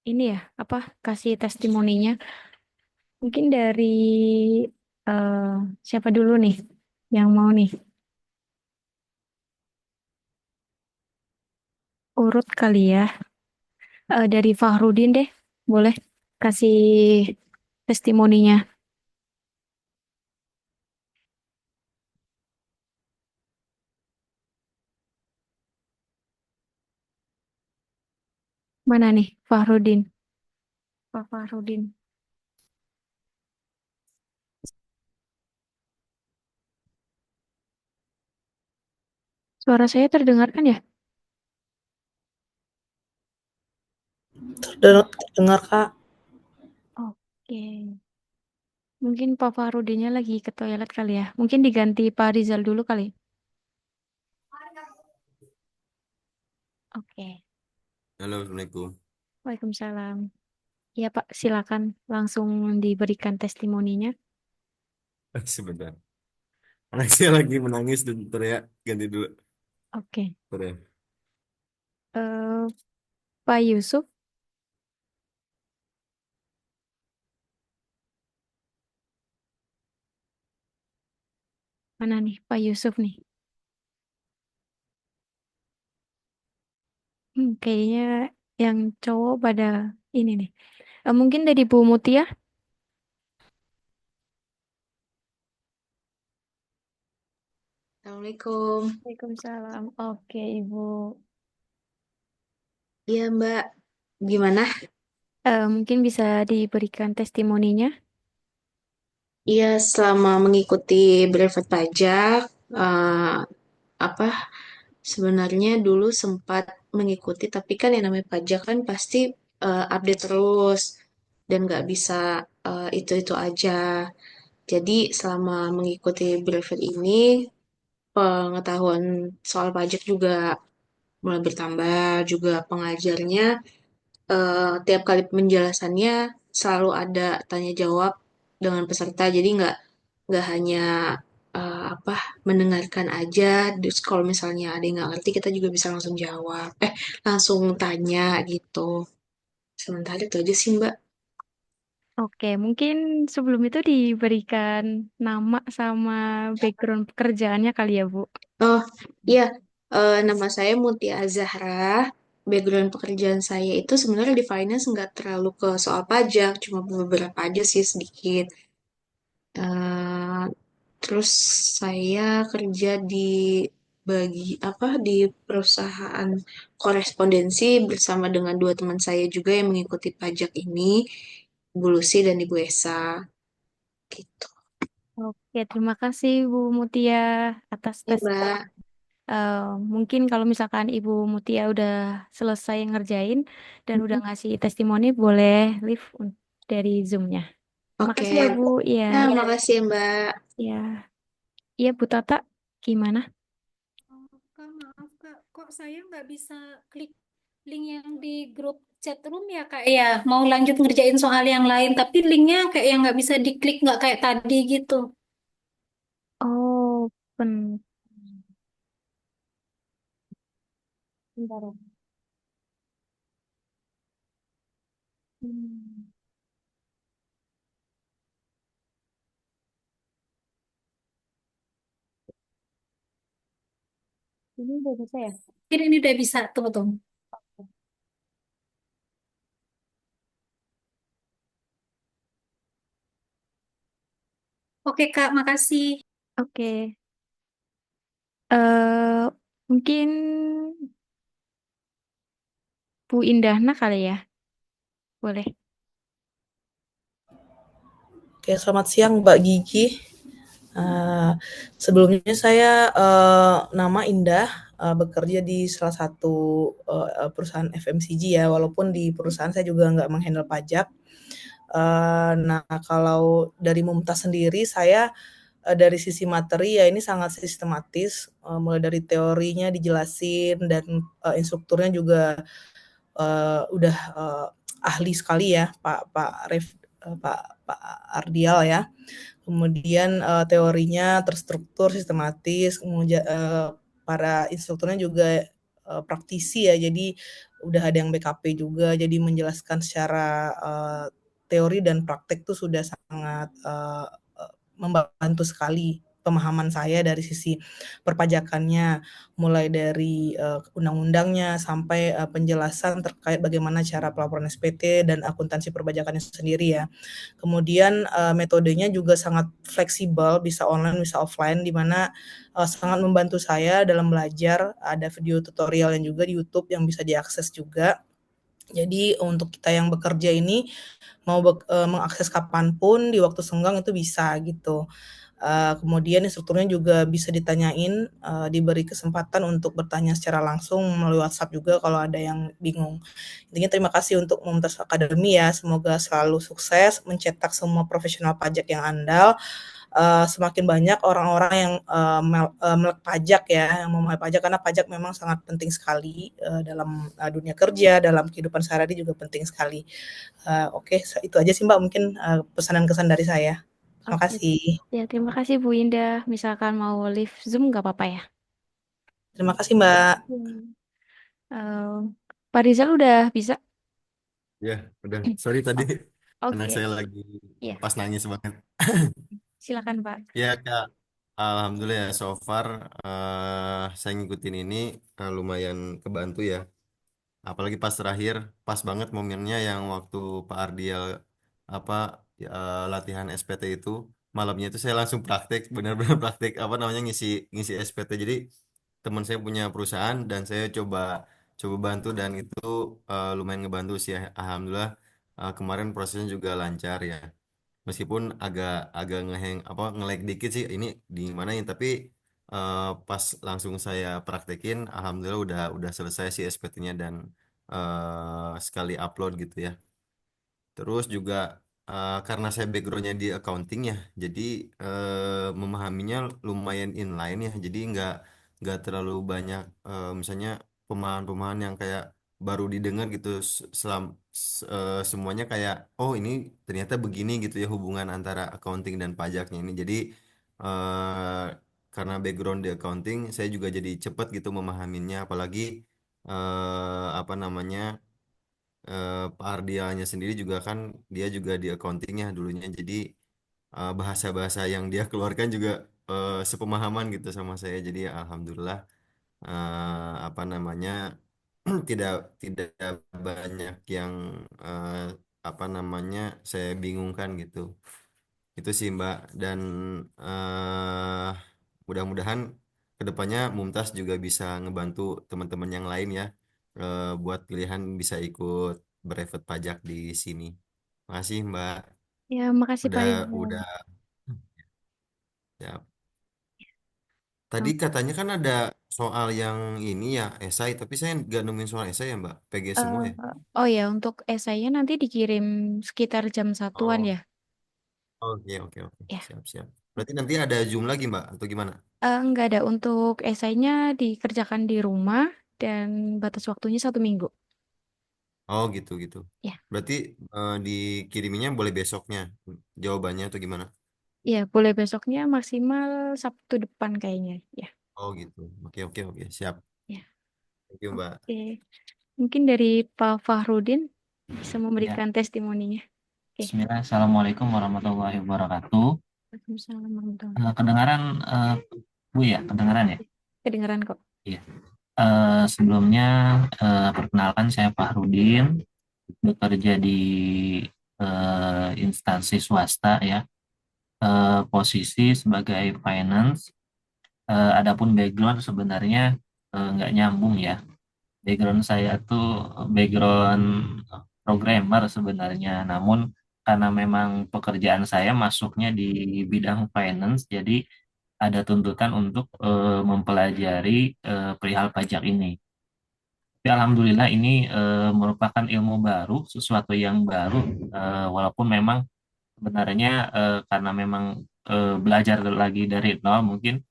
ini ya, apa, kasih testimoninya. Mungkin dari eh, siapa dulu nih yang mau nih? Urut kali ya. Dari Fahrudin deh, boleh kasih testimoninya. Mana nih, Fahrudin? Pak Fahrudin. Suara saya terdengarkan ya? Terdengar, Kak. Oke. Mungkin Pak Fahrudinnya lagi ke toilet kali ya. Mungkin diganti Pak Rizal dulu kali. Oke. Halo, Assalamualaikum. Waalaikumsalam. Ya Pak, silakan langsung diberikan testimoninya. Sebentar. Anaknya lagi menangis dan teriak. Ganti dulu. Oke. Teriak. Eh, Pak Yusuf, mana nih Pak Yusuf nih? Kayaknya yang cowok pada ini nih. Mungkin dari Bu Mutia. Assalamualaikum. Waalaikumsalam. Oke, Ibu. Iya, Mbak. Gimana? Mungkin bisa diberikan testimoninya. Iya, selama mengikuti brevet pajak, eh, apa sebenarnya dulu sempat mengikuti, tapi kan yang namanya pajak kan pasti update terus dan nggak bisa itu-itu aja. Jadi selama mengikuti brevet ini, pengetahuan soal pajak juga mulai bertambah, juga pengajarnya tiap kali penjelasannya selalu ada tanya jawab dengan peserta jadi nggak hanya apa mendengarkan aja terus kalau misalnya ada yang nggak ngerti kita juga bisa langsung jawab langsung tanya gitu sementara itu aja sih Mbak. Oke, mungkin sebelum itu diberikan nama sama background pekerjaannya kali ya, Bu. Oh iya, nama saya Mutia Zahra. Background pekerjaan saya itu sebenarnya di finance nggak terlalu ke soal pajak, cuma beberapa aja sih sedikit. Eh, Terus saya kerja di di perusahaan korespondensi bersama dengan dua teman saya juga yang mengikuti pajak ini, Bu Lucy dan Ibu Esa gitu. Oke, terima kasih Bu Mutia atas Ya, tes. Mbak. Eh, Mungkin kalau misalkan Ibu Mutia udah selesai ngerjain dan udah Mhm. ngasih testimoni, boleh leave dari Zoom-nya. Oke. Makasih ya Bu. Iya, Nah, makasih ya, Mbak. iya, iya Bu Tata, gimana? Oh, Kak, maaf Kak, kok saya nggak bisa klik link yang di grup chat room ya Kak? Ya, mau lanjut ngerjain soal yang lain, tapi linknya kayak yang nggak bisa diklik, nggak kayak tadi gitu. Oh, bentar ya. Hmm, ini udah bisa ya? Ini udah bisa, tunggu tunggu. Oke Kak, makasih. Oke. eh Mungkin Bu Indahna kali ya, boleh. Oke, selamat siang Mbak Gigi. Uh, Sebelumnya saya nama Indah, bekerja di salah satu perusahaan FMCG ya, walaupun di perusahaan saya juga nggak menghandle pajak. Nah, kalau dari Mumtaz sendiri, saya dari sisi materi ya ini sangat sistematis, mulai dari teorinya dijelasin dan instrukturnya juga udah ahli sekali ya, Pak Ardial ya. Kemudian teorinya terstruktur, sistematis, kemudian para instrukturnya juga praktisi ya, jadi udah ada yang BKP juga, jadi menjelaskan secara teori dan praktek tuh sudah sangat membantu sekali pemahaman saya dari sisi perpajakannya, mulai dari undang-undangnya sampai penjelasan terkait bagaimana cara pelaporan SPT dan akuntansi perpajakannya sendiri ya. Kemudian metodenya juga sangat fleksibel, bisa online, bisa offline, di mana sangat membantu saya dalam belajar. Ada video tutorial yang juga di YouTube yang bisa diakses juga. Jadi untuk kita yang bekerja ini mau mengakses kapanpun di waktu senggang itu bisa gitu. Kemudian instrukturnya juga bisa ditanyain, diberi kesempatan untuk bertanya secara langsung melalui WhatsApp juga kalau ada yang bingung. Intinya terima kasih untuk Mumtaz Academy ya, semoga selalu sukses mencetak semua profesional pajak yang andal. Semakin banyak orang-orang yang melek pajak ya, yang memahami pajak, karena pajak memang sangat penting sekali dalam dunia kerja, dalam kehidupan sehari-hari juga penting sekali. Oke, itu aja sih Mbak, mungkin pesan dan kesan dari saya. Terima Oke. kasih. Ya, terima kasih Bu Indah. Misalkan mau live Zoom nggak apa-apa ya? Terima kasih Mbak. Eh, Pak Rizal udah bisa? Ya, udah. Sorry tadi anak Oke, saya lagi ya. pas nangis banget. Silakan Pak. Ya, Kak. Alhamdulillah ya, so far saya ngikutin ini lumayan kebantu ya. Apalagi pas terakhir, pas banget momennya yang waktu Pak Ardial apa latihan SPT itu, malamnya itu saya langsung praktek, benar-benar praktek apa namanya ngisi ngisi SPT. Jadi teman saya punya perusahaan dan saya coba coba bantu dan itu lumayan ngebantu sih ya. Alhamdulillah kemarin prosesnya juga lancar ya. Meskipun agak agak ngeheng apa nge-lag dikit sih ini di mana ya, tapi pas langsung saya praktekin alhamdulillah udah selesai sih SPT-nya dan sekali upload gitu ya. Terus juga karena saya backgroundnya di accounting ya, jadi memahaminya lumayan inline ya. Jadi nggak terlalu banyak misalnya pemahaman-pemahaman yang kayak baru didengar gitu. Semuanya kayak oh ini ternyata begini gitu ya hubungan antara accounting dan pajaknya ini. Jadi eh, karena background di accounting, saya juga jadi cepet gitu memahaminya. Apalagi apa namanya Pak Ardialnya sendiri juga kan dia juga di accountingnya dulunya jadi bahasa-bahasa yang dia keluarkan juga sepemahaman gitu sama saya jadi alhamdulillah apa namanya tidak tidak banyak yang eh, apa namanya saya bingungkan gitu itu sih Mbak dan eh, mudah-mudahan kedepannya Mumtaz juga bisa ngebantu teman-teman yang lain ya buat pilihan bisa ikut brevet pajak di sini. Makasih Mbak. Ya, makasih Pak Udah Rizal. udah ya. Tadi Oh, katanya kan ada soal yang ini ya esai tapi saya nggak nemuin soal esai ya Mbak. PG semua eh, ya. oh ya, untuk esainya nanti dikirim sekitar jam satuan Oh, ya. oke oke oke. Ya, Siap siap. Berarti nanti ada Zoom lagi Mbak atau gimana? nggak ada, untuk esainya dikerjakan di rumah dan batas waktunya 1 minggu. Oh gitu gitu. Ya, Berarti dikiriminnya boleh besoknya jawabannya atau gimana? ya boleh besoknya, maksimal Sabtu depan kayaknya. Ya, Oh gitu. Oke oke oke. Siap. ya. Thank you Mbak. Oke, mungkin dari Pak Fahrudin bisa Ya, memberikan testimoninya. Oke, Bismillah. Assalamualaikum warahmatullahi wabarakatuh. Waalaikumsalam warahmatullahi Kedengaran, Bu ya, kedengaran ya? wabarakatuh. Kedengeran kok. Iya. Sebelumnya, perkenalkan saya Fahrudin, bekerja di instansi swasta ya, posisi sebagai finance. Adapun background sebenarnya nggak nyambung ya. Background saya tuh background programmer sebenarnya, namun karena memang pekerjaan saya masuknya di bidang finance, jadi ada tuntutan untuk mempelajari perihal pajak ini. Tapi alhamdulillah ini merupakan ilmu baru, sesuatu yang baru, walaupun memang sebenarnya karena memang belajar lagi dari nol, mungkin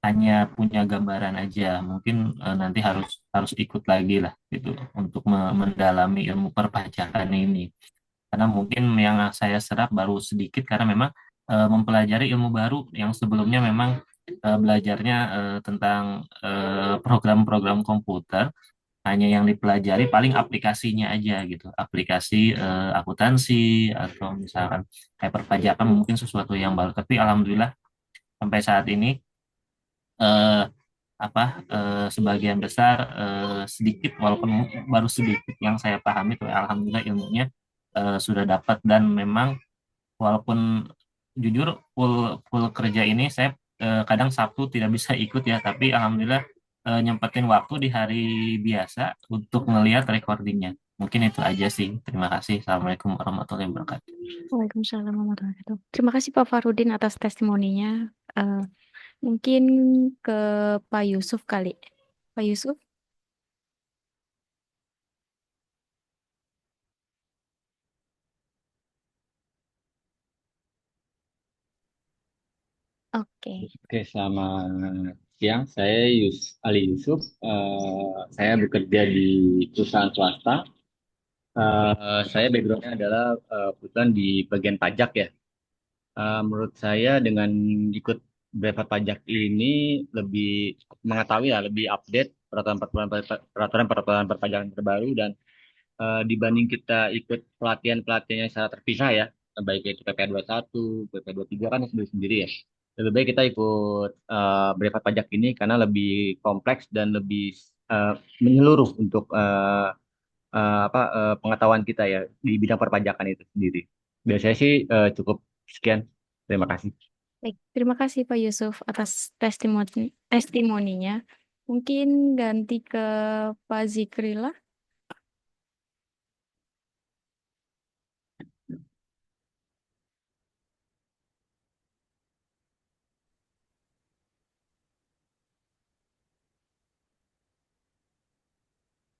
hanya punya gambaran aja. Mungkin nanti harus harus ikut lagi lah gitu untuk mendalami ilmu perpajakan ini. Karena mungkin yang saya serap baru sedikit karena memang mempelajari ilmu baru yang sebelumnya memang belajarnya tentang program-program komputer, hanya yang dipelajari paling aplikasinya aja gitu, aplikasi akuntansi atau misalkan kayak perpajakan mungkin sesuatu yang baru. Tapi alhamdulillah sampai saat ini eh, apa sebagian besar sedikit walaupun baru sedikit yang saya pahami itu alhamdulillah ilmunya sudah dapat. Dan memang walaupun jujur full full kerja ini saya kadang Sabtu tidak bisa ikut ya, tapi alhamdulillah nyempetin waktu di hari biasa untuk melihat recordingnya. Mungkin itu aja sih. Terima kasih. Assalamualaikum warahmatullahi wabarakatuh. Waalaikumsalam warahmatullahi wabarakatuh. Terima kasih Pak Farudin atas testimoninya. Eh, Mungkin ke Pak Yusuf kali. Pak Yusuf, oke. Oke, selamat siang. Saya Ali Yusuf. Saya bekerja di perusahaan swasta. Saya backgroundnya adalah kebetulan di bagian pajak ya. Menurut saya dengan ikut brevet pajak ini lebih mengetahui ya, lebih update peraturan-peraturan perpajakan terbaru, dan dibanding kita ikut pelatihan-pelatihan yang secara terpisah ya, baik itu PPA 21, PPA 23 kan sendiri-sendiri ya. Lebih baik kita ikut brevet pajak ini karena lebih kompleks dan lebih eh, menyeluruh untuk pengetahuan kita ya di bidang perpajakan itu sendiri. Biasanya sih cukup sekian. Terima kasih. Baik, terima kasih Pak Yusuf atas testimoninya. Mungkin ganti ke Pak Zikrila.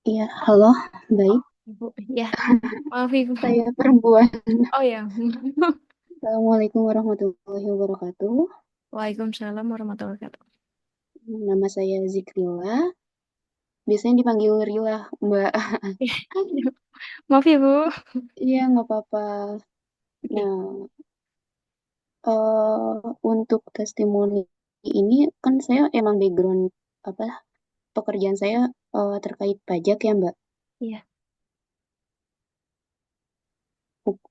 Iya, halo, baik. Ibu, ya, maaf Ibu. Saya perempuan. Oh ya. Assalamualaikum warahmatullahi wabarakatuh. Waalaikumsalam warahmatullahi wabarakatuh. Nama saya Zikrila. Biasanya dipanggil Rila, Mbak. Maaf ya Bu. Iya, nggak apa-apa. Nah, untuk testimoni ini kan saya emang background apa pekerjaan saya terkait pajak ya, Mbak. Iya.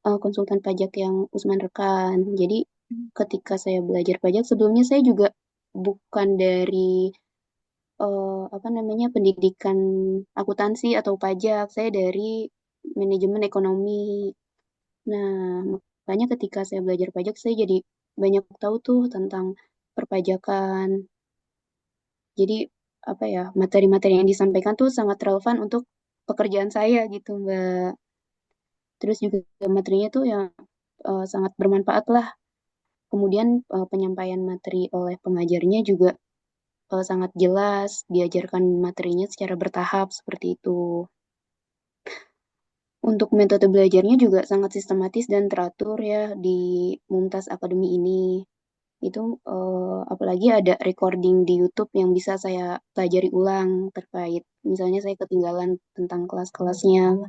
Konsultan pajak yang Usman Rekan. Jadi ketika saya belajar pajak sebelumnya saya juga bukan dari pendidikan akuntansi atau pajak. Saya dari manajemen ekonomi. Nah, makanya ketika saya belajar pajak saya jadi banyak tahu tuh tentang perpajakan. Jadi apa ya, materi-materi yang disampaikan tuh sangat relevan untuk pekerjaan saya gitu, Mbak. Terus juga materinya tuh yang sangat bermanfaat lah. Kemudian penyampaian materi oleh pengajarnya juga sangat jelas, diajarkan materinya secara bertahap seperti itu. Untuk metode belajarnya juga sangat sistematis dan teratur ya di Mumtaz Academy ini. Itu apalagi ada recording di YouTube yang bisa saya pelajari ulang terkait misalnya saya ketinggalan tentang kelas-kelasnya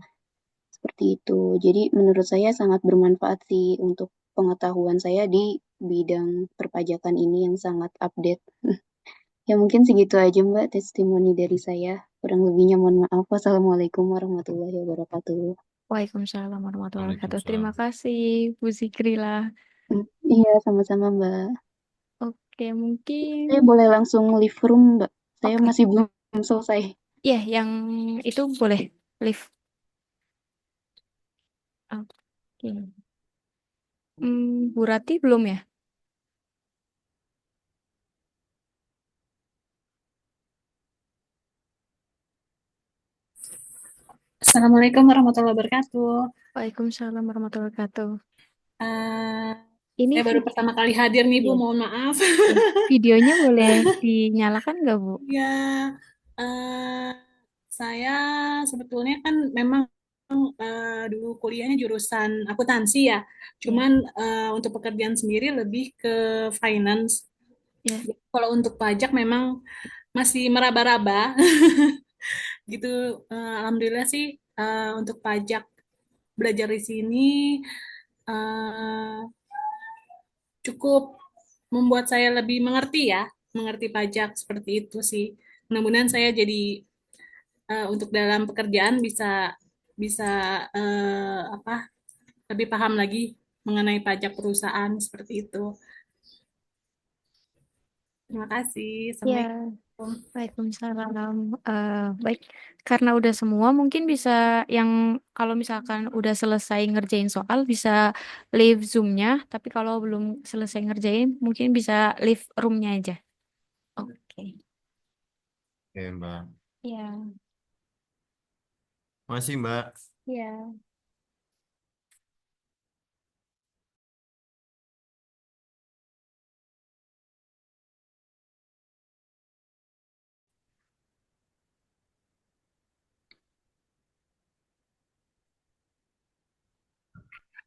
seperti itu. Jadi menurut saya sangat bermanfaat sih untuk pengetahuan saya di bidang perpajakan ini yang sangat update. Ya mungkin segitu aja Mbak testimoni dari saya. Kurang lebihnya mohon maaf. Wassalamualaikum warahmatullahi wabarakatuh. Waalaikumsalam warahmatullahi wabarakatuh. Terima Waalaikumsalam. kasih Bu Zikrila. Iya, sama-sama Mbak. Oke, mungkin Saya boleh langsung leave room, Mbak. Saya oke. masih belum selesai. Iya, yang itu boleh live. Oke. Bu Rati belum ya? Assalamualaikum warahmatullahi wabarakatuh. Waalaikumsalam warahmatullahi wabarakatuh. Eh, Ini saya baru pertama kali hadir nih Bu, Iya. mohon maaf. Iya. Videonya boleh dinyalakan nggak Bu? Ya, eh, saya sebetulnya kan memang dulu kuliahnya jurusan akuntansi ya. Cuman untuk pekerjaan sendiri lebih ke finance. Iya. Kalau untuk pajak memang masih meraba-raba gitu. Alhamdulillah sih untuk pajak belajar di sini eh, cukup membuat saya lebih mengerti ya mengerti pajak seperti itu sih. Mudah-mudahan saya jadi untuk dalam pekerjaan bisa bisa apa lebih paham lagi mengenai pajak perusahaan seperti itu. Terima kasih. Ya, Assalamualaikum. Waalaikumsalam. Baik, karena udah semua mungkin bisa yang kalau misalkan udah selesai ngerjain soal bisa leave Zoom-nya, tapi kalau belum selesai ngerjain mungkin bisa leave room-nya aja. Oke. Oke, Mbak. Ya, Makasih, Mbak. ya.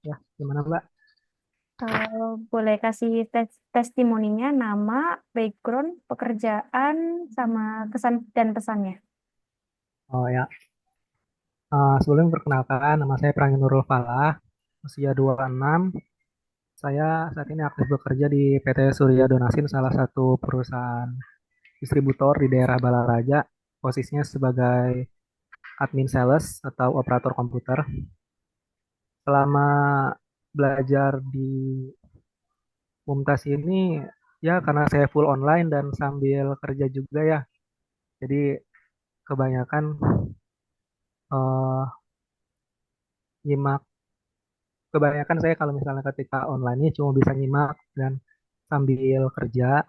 Ya, gimana Mbak? Boleh kasih testimoninya, nama, background, pekerjaan, sama kesan dan pesannya. Oh ya, sebelumnya perkenalkan, nama saya Prangi Nurul Falah, usia 26. Saya saat ini aktif bekerja di PT Surya Donasin, salah satu perusahaan distributor di daerah Balaraja, posisinya sebagai admin sales atau operator komputer. Selama belajar di Mumtaz ini, ya karena saya full online dan sambil kerja juga ya, jadi kebanyakan eh, nyimak. Kebanyakan saya kalau misalnya ketika online ini cuma bisa nyimak dan sambil kerja.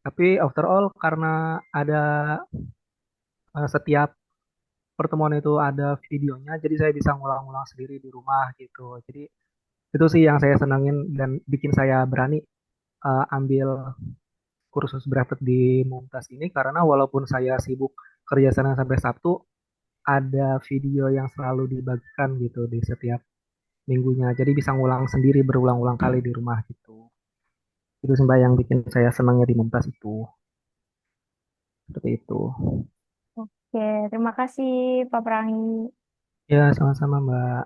Tapi overall karena ada setiap pertemuan itu ada videonya, jadi saya bisa ngulang-ngulang sendiri di rumah gitu. Jadi itu sih yang saya senangin dan bikin saya berani ambil kursus brevet di Mumtaz ini karena walaupun saya sibuk kerja Senin sampai Sabtu, ada video yang selalu dibagikan gitu di setiap minggunya. Jadi bisa ngulang sendiri berulang-ulang kali di rumah gitu. Itu sih Mbak yang bikin saya senangnya di Mumtaz itu. Seperti itu. Oke, terima kasih Pak Prangi. Ya, sama-sama Mbak.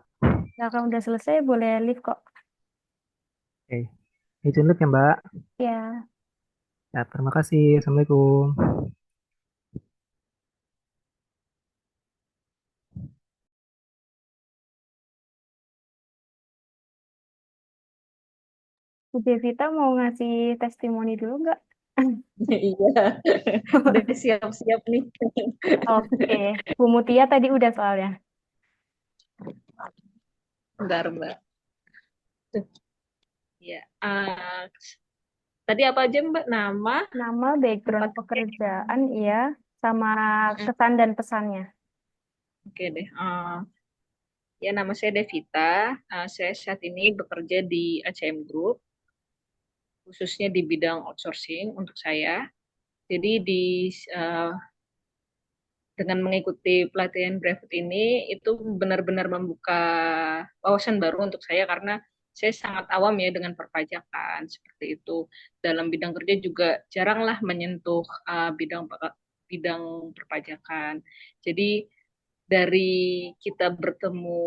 Kalau udah selesai boleh leave kok. Oke. Izin lihat ya Mbak. Ya. Ya, terima kasih. Assalamualaikum. Bu Devita mau ngasih testimoni dulu nggak? Iya, udah siap-siap nih. Oke, Bu Mutia tadi udah soalnya. Bentar, Mbak. Ya, tadi apa aja Mbak? Nama, background Tempat pekerjaan, iya, sama kerja. kesan dan pesannya. Oke deh. Ya, nama saya Devita. Saya saat ini bekerja di ACM Group, khususnya di bidang outsourcing untuk saya. Jadi dengan mengikuti pelatihan brevet ini itu benar-benar membuka wawasan baru untuk saya karena saya sangat awam ya dengan perpajakan seperti itu. Dalam bidang kerja juga jaranglah menyentuh bidang perpajakan. Jadi dari kita bertemu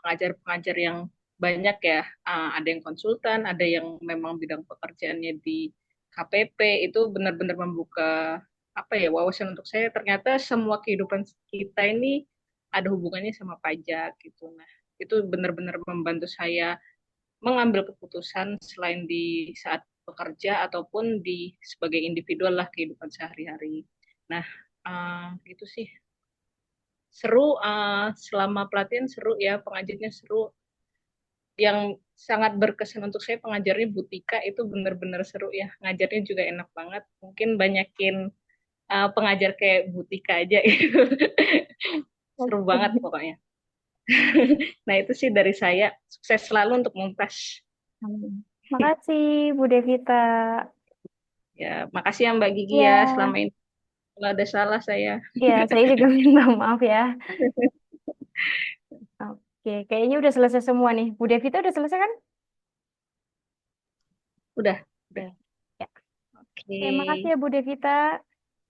pengajar-pengajar yang banyak ya, ada yang konsultan, ada yang memang bidang pekerjaannya di KPP, itu benar-benar membuka apa ya wawasan untuk saya. Ternyata semua kehidupan kita ini ada hubungannya sama pajak gitu. Nah, itu benar-benar membantu saya mengambil keputusan selain di saat bekerja ataupun di sebagai individual lah kehidupan sehari-hari. Nah, itu sih seru, selama pelatihan seru ya, pengajarnya seru. Yang sangat berkesan untuk saya pengajarnya Butika, itu benar-benar seru ya, ngajarnya juga enak banget. Mungkin banyakin pengajar kayak Butika aja gitu. Seru banget pokoknya. Nah itu sih dari saya, sukses selalu untuk Mumtaz. Makasih Bu Devita. Ya, makasih ya Mbak Gigi Ya, ya, selama ini kalau ada salah saya. ya, saya juga minta maaf ya. Oke, kayaknya udah selesai semua nih. Bu Devita udah selesai kan? Udah. Ya. Oke. Terima kasih ya Bu Devita.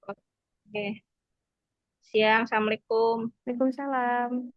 Oke. Siang, Assalamualaikum. Waalaikumsalam.